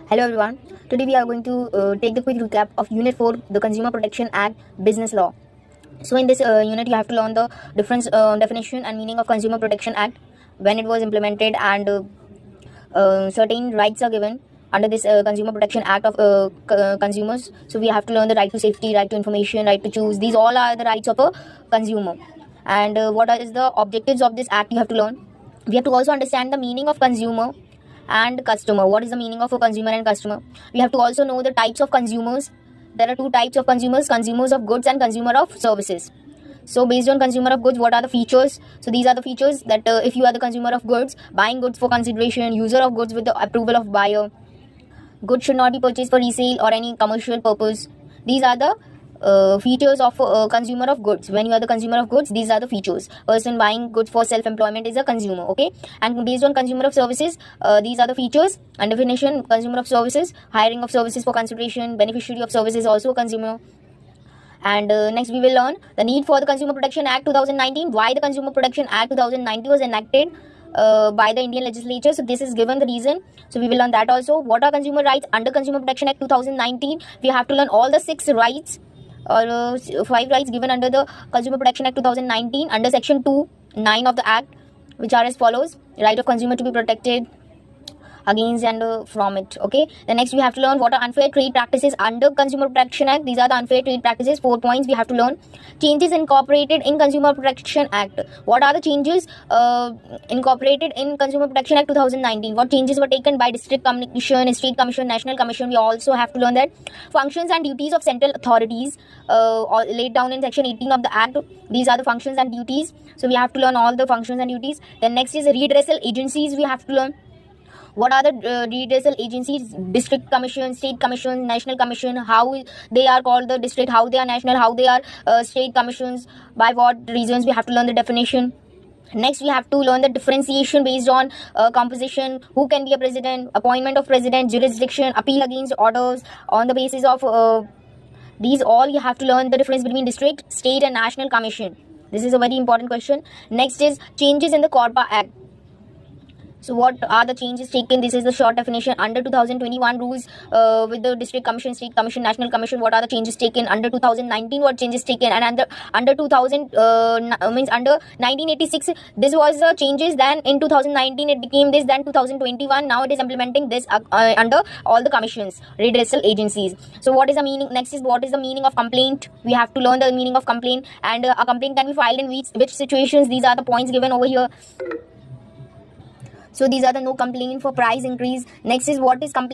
Hello everyone. Today we are going to take the quick recap of Unit 4, the Consumer Protection Act, Business Law. So in this unit you have to learn the difference, definition and meaning of Consumer Protection Act, when it was implemented, and certain rights are given under this Consumer Protection Act of consumers. So we have to learn the right to safety, right to information, right to choose. These all are the rights of a consumer. And what is the objectives of this act you have to learn. We have to also understand the meaning of consumer and customer. What is the meaning of a consumer and customer? We have to also know the types of consumers. There are two types of consumers of goods and consumer of services. So based on consumer of goods, what are the features? So these are the features that if you are the consumer of goods, buying goods for consideration, user of goods with the approval of buyer, goods should not be purchased for resale or any commercial purpose. These are the features of consumer of goods. When you are the consumer of goods, these are the features. Person buying goods for self-employment is a consumer. Okay. And based on consumer of services, these are the features and definition. Consumer of services, hiring of services for consideration, beneficiary of services also a consumer. And next we will learn the need for the Consumer Protection Act 2019, why the Consumer Protection Act 2019 was enacted by the Indian legislature. So this is given the reason. So we will learn that also. What are consumer rights under Consumer Protection Act 2019? We have to learn all the 6 rights or 5 rights given under the Consumer Protection Act 2019 under Section 2(9) of the Act, which are as follows: right of consumer to be protected against and from it. Okay. Then next we have to learn what are unfair trade practices under Consumer Protection Act. These are the unfair trade practices. 4 points we have to learn. Changes incorporated in Consumer Protection Act. What are the changes incorporated in Consumer Protection Act 2019? What changes were taken by District Commission, State Commission, National Commission? We also have to learn that functions and duties of central authorities laid down in Section 18 of the Act. These are the functions and duties. So we have to learn all the functions and duties. Then next is redressal agencies. We have to learn what are the redressal agencies: district commission, state commission, national commission, how they are called the district, how they are national, how they are state commissions, by what reasons. We have to learn the definition. Next we have to learn the differentiation based on composition, who can be a president, appointment of president, jurisdiction, appeal against orders on the basis of these all. You have to learn the difference between district, state and national commission. This is a very important question. Next is changes in the CORPA Act. So what are the changes taken? This is the short definition. Under 2021 rules with the district commission, state commission, national commission, what are the changes taken? Under 2019, what changes taken? And under 2000 means under 1986, this was the changes. Then in 2019 it became this. Then 2021 now it is implementing this under all the commissions, redressal agencies. So what is the meaning? Next is what is the meaning of complaint? We have to learn the meaning of complaint, and a complaint can be filed in which situations. These are the points given over here. So these are the no complaint for price increase. Next is what is complaint.